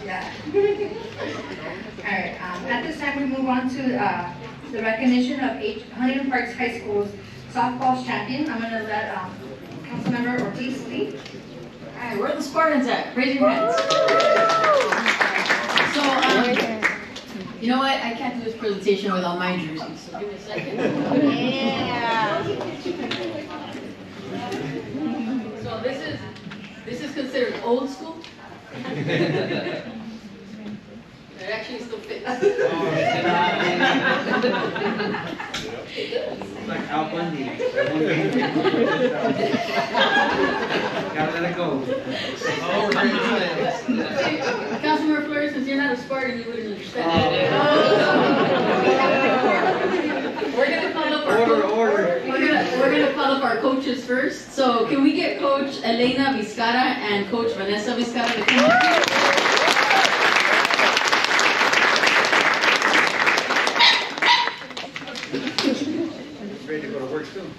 Yeah. All right. At this time, we move on to the recognition of Huntington Park High School's softball champion. I'm going to let Councilmember Ortiz lead. All right, where are the Spartans at? Raise your hands. So, you know what? I can't do this presentation without my jersey, so give me a second. Yeah. So this is considered old school. It actually still fits. It's like Al Bundy. Gotta let it go. Councilmember Flores, since you're not a Spartan, you wouldn't understand. We're gonna call up our We're gonna call up our coaches first. So can we get Coach Elena Vizcara and Coach Vanessa Vizcara to come up here? Ready to go to work soon.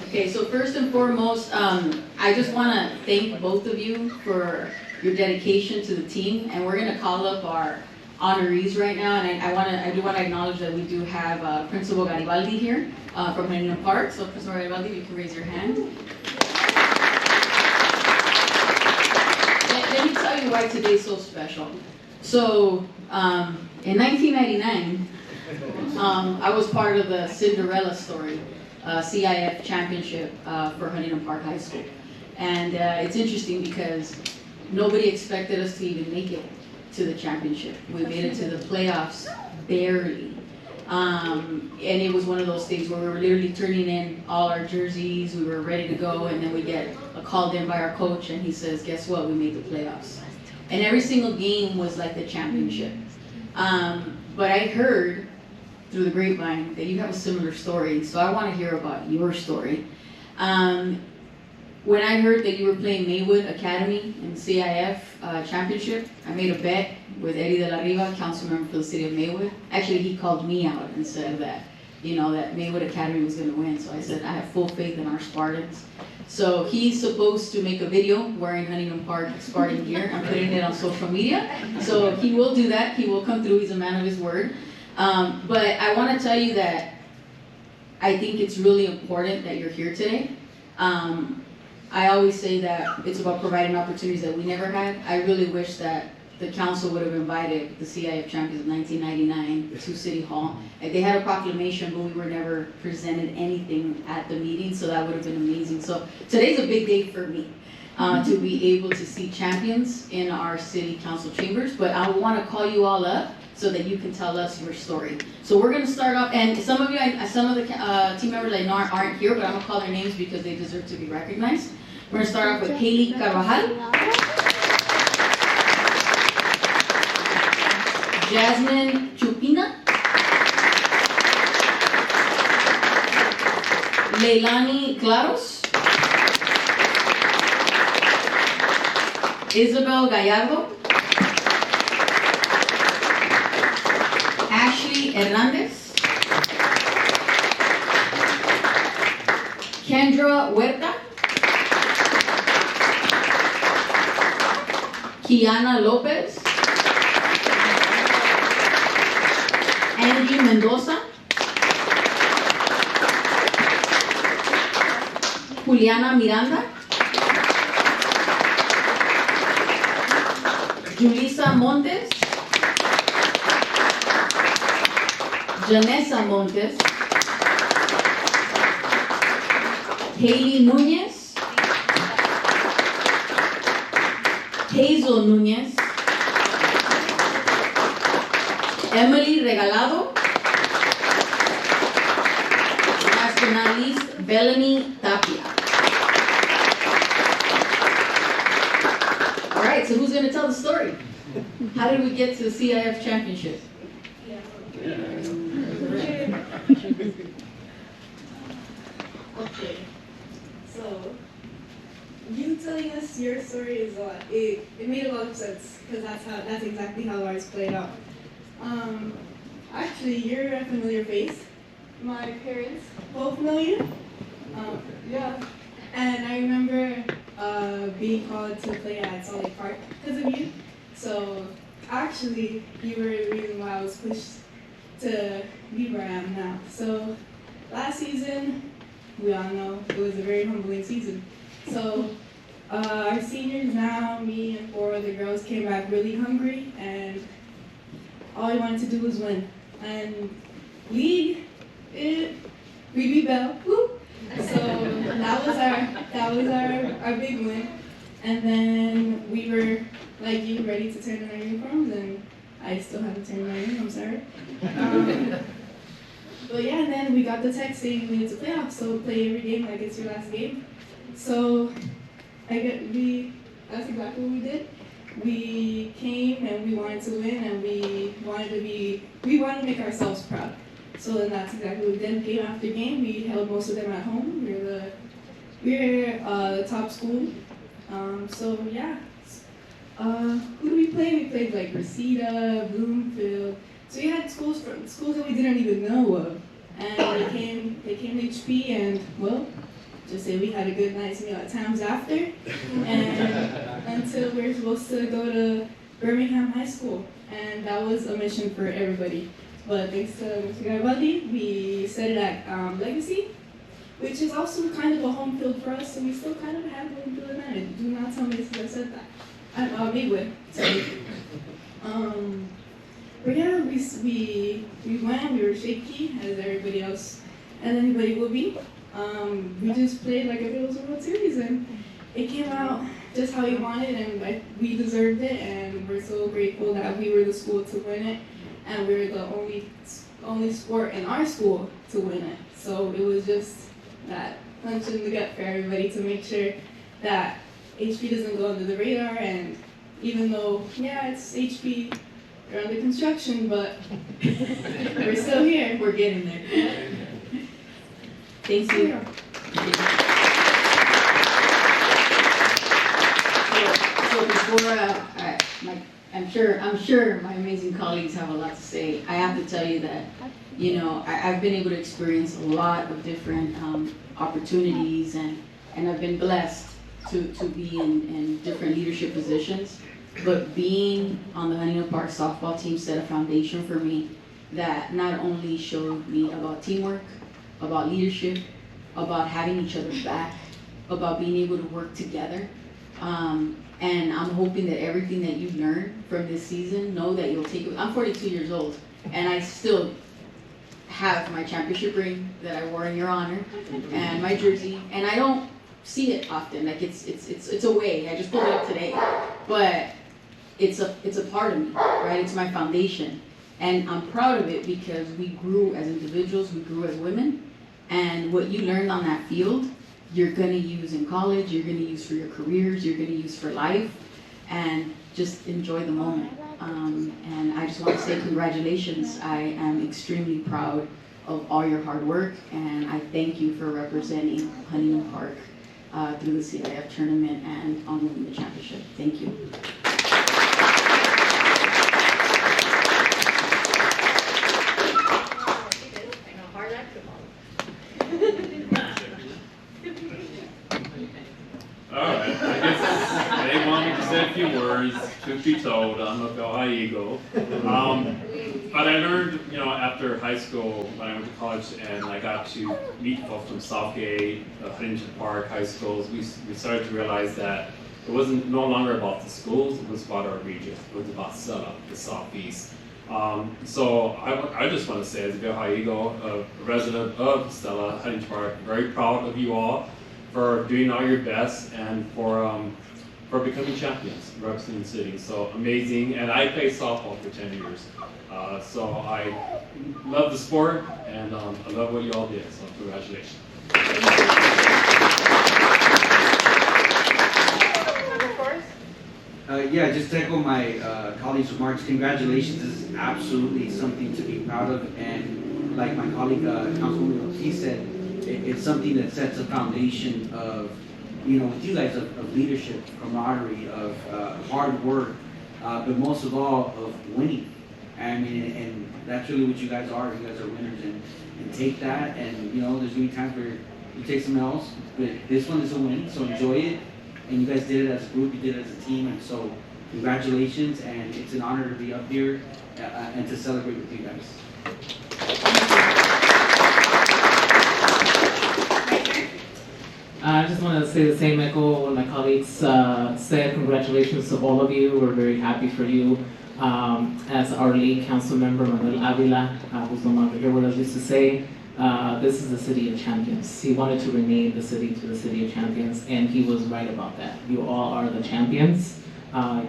Okay, so first and foremost, I just want to thank both of you for your dedication to the team, and we're going to call up our honorees right now, and I do want to acknowledge that we do have Principal Garibaldi here from Huntington Park. So Principal Garibaldi, you can raise your hand. Let me tell you why today's so special. So in 1999, I was part of the Cinderella story. CIF championship for Huntington Park High School. And it's interesting because nobody expected us to even make it to the championship. We made it to the playoffs barely. And it was one of those things where we were literally turning in all our jerseys, we were ready to go, and then we get called in by our coach and he says, guess what, we made the playoffs. And every single game was like the championship. But I heard through the grapevine that you have a similar story, so I want to hear about your story. When I heard that you were playing Maywood Academy in CIF championship, I made a bet with Eddie De La Riva, council member for the city of Maywood. Actually, he called me out and said that, that Maywood Academy was going to win. So I said, I have full faith in our Spartans. So he's supposed to make a video wearing Huntington Park Spartan gear. I'm putting it on social media. So he will do that. He will come through. He's a man of his word. But I want to tell you that I think it's really important that you're here today. I always say that it's about providing opportunities that we never had. I really wish that the council would have invited the CIF champions of 1999 to City Hall. They had a proclamation, but we were never presented anything at the meeting, so that would have been amazing. So today's a big day for me. To be able to see champions in our city council chambers, but I want to call you all up so that you can tell us your story. So we're going to start off, and some of the team members I know aren't here, but I'm going to call their names because they deserve to be recognized. We're going to start off with Haley Carvajal, Jasmine Chupina, Leilani Claros, Isabel Gallardo, Ashley Hernandez, Kendra Huerta, Kiana Lopez, Angie Mendoza, Juliana Miranda, Julissa Montes, Janessa Montes, Haley Nunez, Hazel Nunez, Emily Regalado, last but not least, Bellany Tapia. All right, so who's going to tell the story? How did we get to the CIF championship? Okay, so you telling us your story is a lot. It made a lot of sense because that's exactly how ours played out. Actually, you're a familiar face. My parents both know you. Yeah, and I remember being called to play at Salt Lake Park because of you. So actually, you were the reason why I was pushed to be where I am now. So last season, we all know it was a very humbling season. So our seniors now, me and 4 other girls came back really hungry, and all we wanted to do was win. And league, we beat Bell. Woo! So that was our big win. And then we were, like you, ready to turn in our uniforms, and I still haven't turned in my uniform, sorry. But yeah, and then we got the text saying we need to playoffs, so play every game like it's your last game. So that's exactly what we did. We came and we wanted to win, and we wanted to make ourselves proud. So then that's exactly what we did. Game after game, we held most of them at home. We're the top school. So yeah. Who do we play? We played like Reseda, Bloomfield. So we had schools that we didn't even know of. And they came to HP, and well, just say we had a good night's meal at times after. And until we were supposed to go to Birmingham High School. And that was a mission for everybody. But thanks to Mr. Garibaldi, we set it at Legacy, which is also kind of a home field for us, so we still kind of have home field advantage. Do not tell me since I said that. Maywood, sorry. But yeah, we went, we were shaky, as everybody else and anybody will be. We just played like if it was a World Series, and it came out just how we wanted, and we deserved it, and we're so grateful that we were the school to win it, and we were the only sport in our school to win it. So it was just that punch in the gut for everybody to make sure that HP doesn't go under the radar. And even though, yeah, it's HP, they're under construction, but we're still here. We're getting there. Thank you. So before I'm sure my amazing colleagues have a lot to say. I have to tell you that, I've been able to experience a lot of different opportunities, and I've been blessed to be in different leadership positions. But being on the Huntington Park softball team set a foundation for me that not only showed me about teamwork, about leadership, about having each other's back, about being able to work together. And I'm hoping that everything that you've learned from this season, know that you'll take it. I'm 42 years old, and I still have my championship ring that I wore in your honor, and my jersey, and I don't see it often. Like it's a way. I just pulled it up today, but it's a part of me, right? It's my foundation, and I'm proud of it because we grew as individuals, we grew as women, and what you learned on that field, you're going to use in college, you're going to use for your careers, you're going to use for life, and just enjoy the moment. And I just want to say congratulations. I am extremely proud of all your hard work, and I thank you for representing Huntington Park through the CIF tournament and on winning the championship. Thank you. Alright, I guess they want me to say a few words. Truth be told, I'm a Go High Eagle. But I learned, after high school, when I went to college and I got to meet folks from Southgate, Huntington Park high schools, we started to realize that it wasn't no longer about the schools, it was about our region. It was about Stella, the Southeast. So I just want to say, as a Go High Eagle, a resident of Stella, Huntington Park, very proud of you all for doing all your best and for becoming champions, representing the city. So amazing, and I played softball for 10 years. So I love the sport, and I love what you all did, so congratulations. Yeah, just to echo my colleagues' remarks, congratulations. This is absolutely something to be proud of, and like my colleague, Councilwoman Ortiz said, it's something that sets a foundation of, with you guys, of leadership, camaraderie, of hard work, but most of all, of winning. I mean, and that's really what you guys are. You guys are winners, and take that, and there's gonna be times where you take something else, but this one is a win, so enjoy it. And you guys did it as a group, you did it as a team, and so congratulations, and it's an honor to be up here and to celebrate with you guys. I just want to say the same echo what my colleagues said. Congratulations to all of you. We're very happy for you. As our lead council member, Manuel Avila, who's no longer here with us, used to say, this is the city of champions. He wanted to rename the city to the city of champions, and he was right about that. You all are the champions.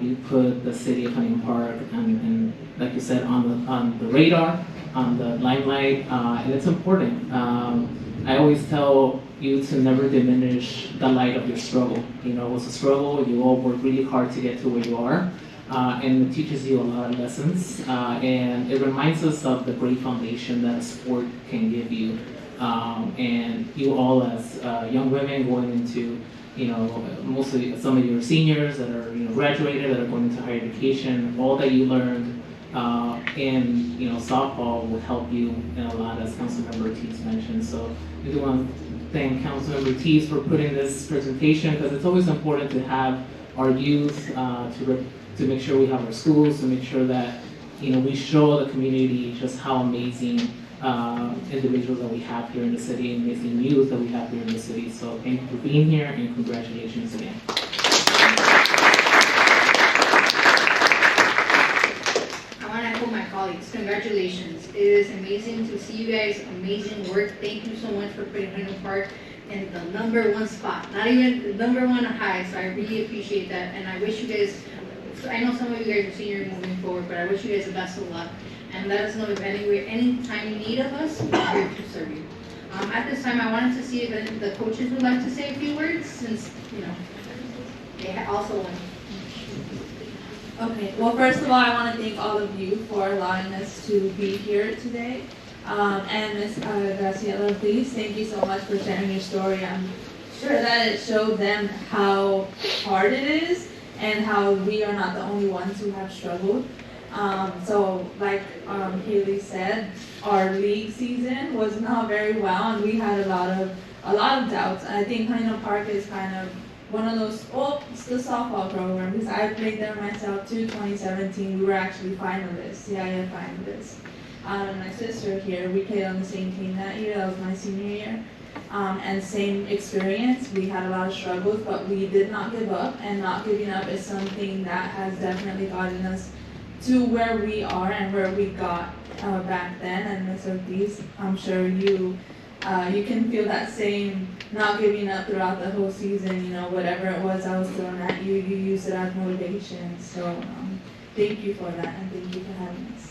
You put the city of Huntington Park and like you said, on the radar, on the limelight, and it's important. I always tell you to never diminish the light of your struggle. You know, it was a struggle. You all worked really hard to get to where you are. And it teaches you a lot of lessons, and it reminds us of the great foundation that a sport can give you. And you all, as young women going into, you know, mostly some of your seniors that are, you know, graduated, that are going into higher education, all that you learned in, you know, softball will help you in a lot, as Councilmember Ortiz mentioned. So I do want to thank Councilmember Ortiz for putting this presentation, because it's always important to have our youth to make sure we have our schools, to make sure that, you know, we show the community just how amazing individuals that we have here in the city, and amazing youth that we have here in the city. So thank you for being here, and congratulations again. I want to echo my colleagues. Congratulations. It is amazing to see you guys. Amazing work. Thank you so much for putting Huntington Park in the #1 spot. Not even the #1 high. So I really appreciate that. And I wish you guys, I know some of you guys are senior moving forward, but I wish you guys the best of luck. And let us know if any time you need of us, we're here to serve you. At this time, I wanted to see if the coaches would like to say a few words, since, you know, they also won. Okay, well, first of all, I want to thank all of you for allowing us to be here today. And Ms. Graciela, please, thank you so much for sharing your story. I'm sure that it showed them how hard it is and how we are not the only ones who have struggled. So like Haley said, our league season was not very well, and we had a lot of doubts. And I think Huntington Park is kind of one of those, well, it's the softball program, because I played there myself too. 2017, we were actually finalists, CIF finalists. And my sister here, we played on the same team that year. That was my senior year. And same experience. We had a lot of struggles, but we did not give up, and not giving up is something that has definitely gotten us to where we are and where we got back then. And Ms. Ortiz, I'm sure you can feel that same not giving up throughout the whole season. You know, whatever it was I was throwing at you, you used it as motivation. So thank you for that, and thank you for having us.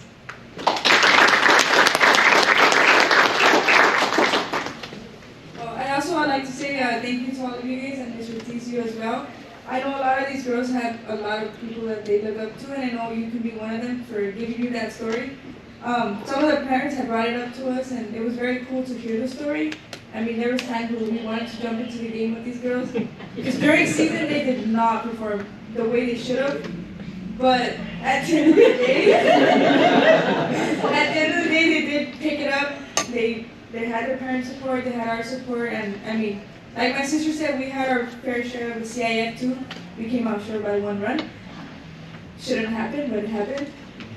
I also would like to say thank you to all of you guys, and Ms. Ortiz, you as well. I know a lot of these girls have a lot of people that they look up to, and I know you can be one of them for giving you that story. Some of the parents had brought it up to us, and it was very cool to hear the story. I mean, there was times where we wanted to jump into the game with these girls, because during season they did not perform the way they should have. But at the end of the day, they did pick it up. They had their parent support, they had our support, and I mean, like my sister said, we had our fair share of the CIF too. We came out short by 1 run. Shouldn't have happened, but it happened.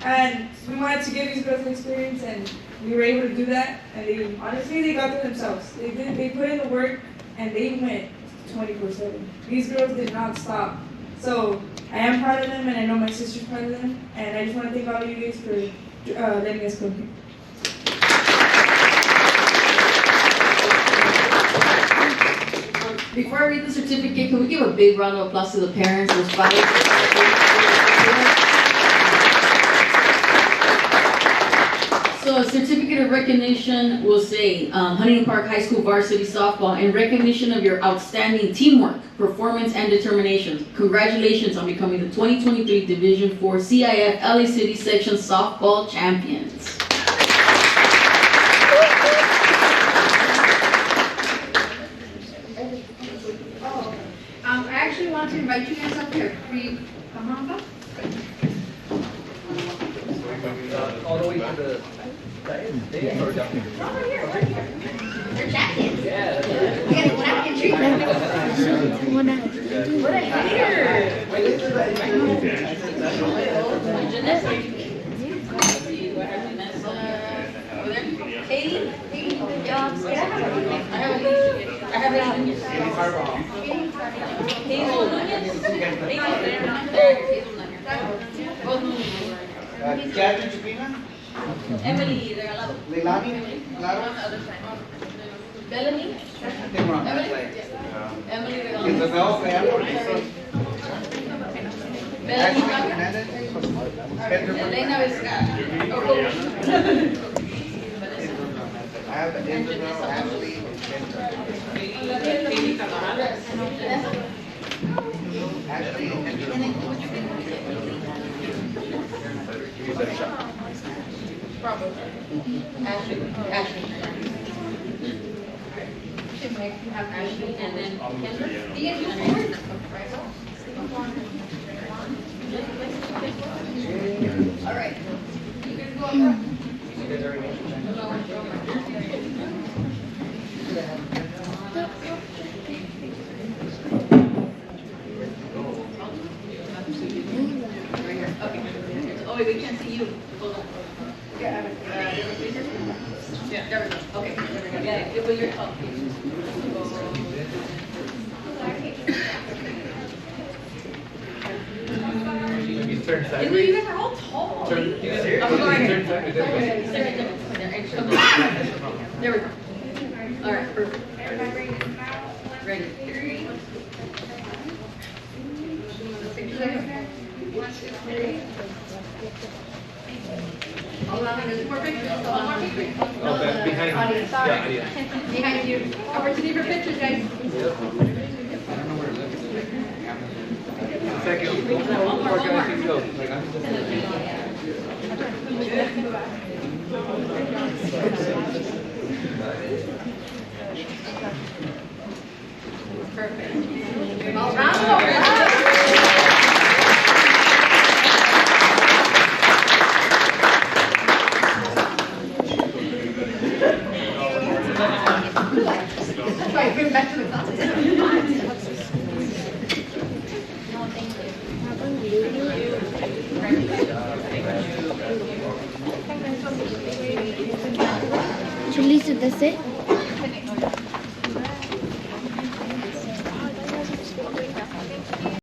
And we wanted to give these girls an experience, and we were able to do that. And honestly, they got there themselves. They put in the work, and they went 24/7. These girls did not stop. So I am proud of them, and I know my sister's proud of them. And I just want to thank all of you guys for letting us come here. Before I read the certificate, can we give a big round of applause to the parents, those five? So a certificate of recognition will say, Huntington Park High School Varsity Softball, in recognition of your outstanding teamwork, performance, and determination. Congratulations on becoming the 2023 Division IV CIF LA City Section Softball Champions. I actually want to invite you guys up here. Come on up. All the way to the side or down here? Over here, right here. They're jackets. Yeah. We got a jacket treatment. What a hater! Katie? Catherine Chupina? Emily, regalado. Leilani? Claro? Bellamy? I think we're on that side. Emily, Isabel Ferrero? Ashley Hernandez? Pedro Elena Vizcarra. I have Isabel, Ashley, Ashley, Ashley, and then all right. You can go up. Oh, wait, we can't see you. Hold on. Yeah, there we go. Okay, there we go. Yeah, it was your call. Maybe turn You sideways. guys are all tall. Turn, you guys here? I'm going. Turn sideways. There we go. All right, perfect. Ready. One, two, three. Hold on, there's more pictures. One more picture. Okay, behind. Audience, sorry. Yeah, yeah. Behind you. Opportunity for pictures, guys. Second, one more guys can go. Perfect. All right. Right, bring it back to the class. Julissa, that's it?